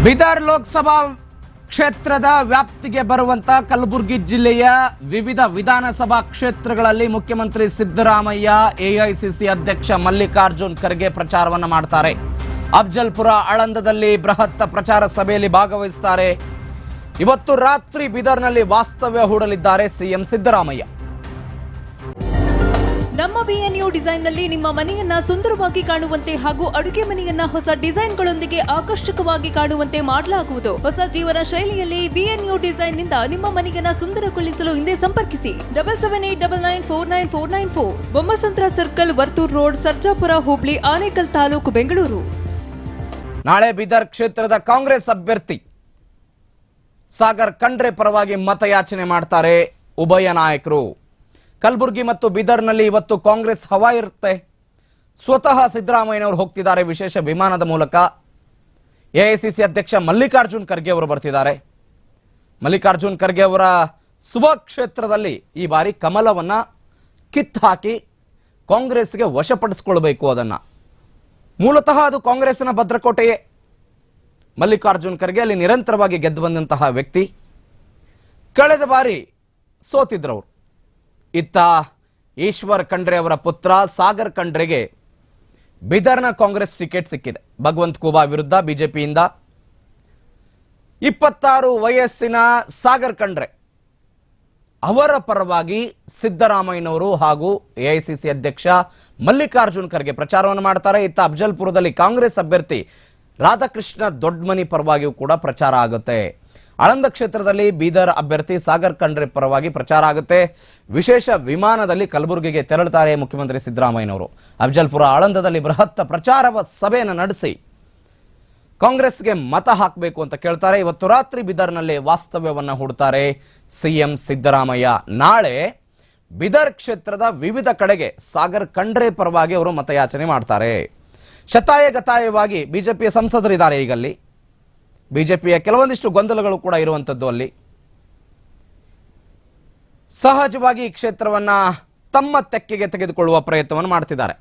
ಬೀದರ್ ಲೋಕಸಭಾ ಕ್ಷೇತ್ರದ ವ್ಯಾಪ್ತಿಗೆ ಬರುವಂತ ಕಲಬುರಗಿ ಜಿಲ್ಲೆಯ ವಿವಿಧ ವಿಧಾನಸಭಾ ಕ್ಷೇತ್ರಗಳಲ್ಲಿ ಮುಖ್ಯಮಂತ್ರಿ ಸಿದ್ದರಾಮಯ್ಯ ಎಐಸಿಸಿ ಅಧ್ಯಕ್ಷ ಮಲ್ಲಿಕಾರ್ಜುನ್ ಖರ್ಗೆ ಪ್ರಚಾರವನ್ನು ಮಾಡ್ತಾರೆ. ಅಫಜಲ್ಪುರ ಆಳಂದದಲ್ಲಿ ಬೃಹತ್ ಪ್ರಚಾರ ಸಭೆಯಲ್ಲಿ ಭಾಗವಹಿಸುತ್ತಾರೆ. ಇವತ್ತು ರಾತ್ರಿ ಬೀದರ್ನಲ್ಲಿ ವಾಸ್ತವ್ಯ ಹೂಡಲಿದ್ದಾರೆ ಸಿಎಂ ಸಿದ್ದರಾಮಯ್ಯ. ನಮ್ಮ ಬಿಎನ್ಯು ಡಿಸೈನ್ ನಲ್ಲಿ ನಿಮ್ಮ ಮನೆಯನ್ನ ಸುಂದರವಾಗಿ ಕಾಣುವಂತೆ ಹಾಗೂ ಅಡುಗೆ ಮನೆಯನ್ನ ಹೊಸ ಡಿಸೈನ್ಗಳೊಂದಿಗೆ ಆಕರ್ಷಕವಾಗಿ ಕಾಣುವಂತೆ ಮಾಡಲಾಗುವುದು. ಹೊಸ ಜೀವನ ಶೈಲಿಯಲ್ಲಿ ಬಿಎನ್ಯು ಡಿಸೈನ್ ನಿಂದ ನಿಮ್ಮ ಮನೆಯನ್ನ ಸುಂದರಗೊಳಿಸಲು ಹಿಂದೆ ಸಂಪರ್ಕಿಸಿ 7789949494 ಬೊಮ್ಮಸಂದ್ರ ಸರ್ಕಲ್, ವರ್ತೂರ್ ರೋಡ್, ಸರ್ಜಾಪುರ ಹೋಬಳಿ, ಆನೇಕಲ್ ತಾಲೂಕು, ಬೆಂಗಳೂರು. ನಾಳೆ ಬೀದರ್ ಕ್ಷೇತ್ರದ ಕಾಂಗ್ರೆಸ್ ಅಭ್ಯರ್ಥಿ ಸಾಗರ್ ಖಂಡ್ರೆ ಪರವಾಗಿ ಮತಯಾಚನೆ ಮಾಡ್ತಾರೆ ಉಭಯ ನಾಯಕರು. ಕಲಬುರಗಿ ಮತ್ತು ಬೀದರ್ನಲ್ಲಿ ಇವತ್ತು ಕಾಂಗ್ರೆಸ್ ಹವಾ ಇರುತ್ತೆ. ಸ್ವತಃ ಸಿದ್ದರಾಮಯ್ಯನವರು ಹೋಗ್ತಿದ್ದಾರೆ ವಿಶೇಷ ವಿಮಾನದ ಮೂಲಕ. ಎಐಸಿಸಿ ಅಧ್ಯಕ್ಷ ಮಲ್ಲಿಕಾರ್ಜುನ್ ಖರ್ಗೆ ಅವರು ಬರ್ತಿದ್ದಾರೆ. ಮಲ್ಲಿಕಾರ್ಜುನ್ ಖರ್ಗೆ ಅವರ ಸ್ವಕ್ಷೇತ್ರದಲ್ಲಿ ಈ ಬಾರಿ ಕಮಲವನ್ನ ಕಿತ್ತು ಹಾಕಿ ಕಾಂಗ್ರೆಸ್ಗೆ ವಶಪಡಿಸಿಕೊಳ್ಬೇಕು. ಅದನ್ನ ಮೂಲತಃ ಅದು ಕಾಂಗ್ರೆಸ್ನ ಭದ್ರಕೋಟೆಯೇ. ಮಲ್ಲಿಕಾರ್ಜುನ್ ಖರ್ಗೆ ಅಲ್ಲಿ ನಿರಂತರವಾಗಿ ಗೆದ್ದು ಬಂದಂತಹ ವ್ಯಕ್ತಿ. ಕಳೆದ ಬಾರಿ ಸೋತಿದ್ರವರು. ಇತ್ತ ಈಶ್ವರ್ ಖಂಡ್ರೆ ಅವರ ಪುತ್ರ ಸಾಗರ್ ಖಂಡ್ರೆಗೆ ಬೀದರ್ನ ಕಾಂಗ್ರೆಸ್ ಟಿಕೆಟ್ ಸಿಕ್ಕಿದೆ. ಭಗವಂತ್ ಖೂಬಾ ವಿರುದ್ಧ ಬಿಜೆಪಿಯಿಂದ 26 ವಯಸ್ಸಿನ ಸಾಗರ್ ಖಂಡ್ರೆ ಅವರ ಪರವಾಗಿ ಸಿದ್ದರಾಮಯ್ಯನವರು ಹಾಗೂ ಎಐಸಿಸಿ ಅಧ್ಯಕ್ಷ ಮಲ್ಲಿಕಾರ್ಜುನ್ ಖರ್ಗೆ ಪ್ರಚಾರವನ್ನು ಮಾಡ್ತಾರೆ. ಇತ್ತ ಅಫಜಲ್ಪುರದಲ್ಲಿ ಕಾಂಗ್ರೆಸ್ ಅಭ್ಯರ್ಥಿ ರಾಧಾಕೃಷ್ಣ ದೊಡ್ಡಮನಿ ಪರವಾಗಿಯೂ ಕೂಡ ಪ್ರಚಾರ ಆಗುತ್ತೆ. ಆಳಂದ ಕ್ಷೇತ್ರದಲ್ಲಿ ಬೀದರ್ ಅಭ್ಯರ್ಥಿ ಸಾಗರ್ ಖಂಡ್ರೆ ಪರವಾಗಿ ಪ್ರಚಾರ ಆಗುತ್ತೆ. ವಿಶೇಷ ವಿಮಾನದಲ್ಲಿ ಕಲಬುರಗಿಗೆ ತೆರಳುತ್ತಾರೆ ಮುಖ್ಯಮಂತ್ರಿ ಸಿದ್ದರಾಮಯ್ಯನವರು. ಅಫಜಲ್ಪುರ ಆಳಂದದಲ್ಲಿ ಬೃಹತ್ ಪ್ರಚಾರ ಸಭೆಯನ್ನು ನಡೆಸಿ ಕಾಂಗ್ರೆಸ್ಗೆ ಮತ ಹಾಕಬೇಕು ಅಂತ ಕೇಳ್ತಾರೆ. ಇವತ್ತು ರಾತ್ರಿ ಬೀದರ್ನಲ್ಲಿ ವಾಸ್ತವ್ಯವನ್ನು ಹೂಡುತ್ತಾರೆ ಸಿಎಂ ಸಿದ್ದರಾಮಯ್ಯ. ನಾಳೆ ಬೀದರ್ ಕ್ಷೇತ್ರದ ವಿವಿಧ ಕಡೆಗೆ ಸಾಗರ್ ಖಂಡ್ರೆ ಪರವಾಗಿ ಅವರು ಮತಯಾಚನೆ ಮಾಡ್ತಾರೆ. ಶತಾಯಗತಾಯವಾಗಿ ಬಿಜೆಪಿಯ ಸಂಸದರಿದ್ದಾರೆ. ಈಗಲ್ಲಿ ಬಿಜೆಪಿಯ ಕೆಲವೊಂದಿಷ್ಟು ಗೊಂದಲಗಳು ಕೂಡ ಇರುವಂಥದ್ದು. ಅಲ್ಲಿ ಸಹಜವಾಗಿ ಈ ಕ್ಷೇತ್ರವನ್ನ ತಮ್ಮ ತೆಕ್ಕೆಗೆ ತೆಗೆದುಕೊಳ್ಳುವ ಪ್ರಯತ್ನವನ್ನು ಮಾಡ್ತಿದ್ದಾರೆ.